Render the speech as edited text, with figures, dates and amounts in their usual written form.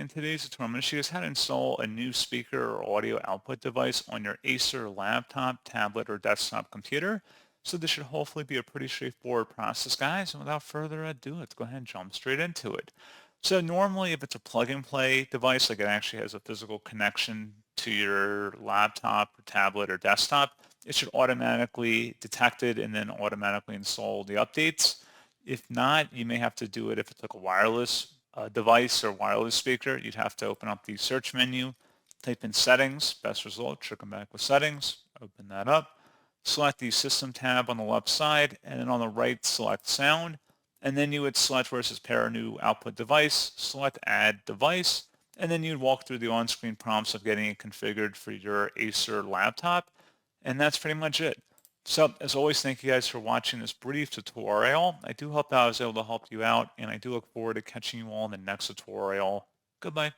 In today's tutorial, I'm going to show you guys how to install a new speaker or audio output device on your Acer laptop, tablet, or desktop computer. So this should hopefully be a pretty straightforward process, guys. And without further ado, let's go ahead and jump straight into it. So normally, if it's a plug-and-play device, like it actually has a physical connection to your laptop, or tablet, or desktop, it should automatically detect it and then automatically install the updates. If not, you may have to do it if it's like a wireless device or wireless speaker. You'd have to open up the search menu, type in settings, best result, should come back with settings, open that up, select the system tab on the left side, and then on the right, select sound, and then you would select where it says pair a new output device, select add device, and then you'd walk through the on-screen prompts of getting it configured for your Acer laptop, and that's pretty much it. So as always, thank you guys for watching this brief tutorial. I do hope that I was able to help you out, and I do look forward to catching you all in the next tutorial. Goodbye.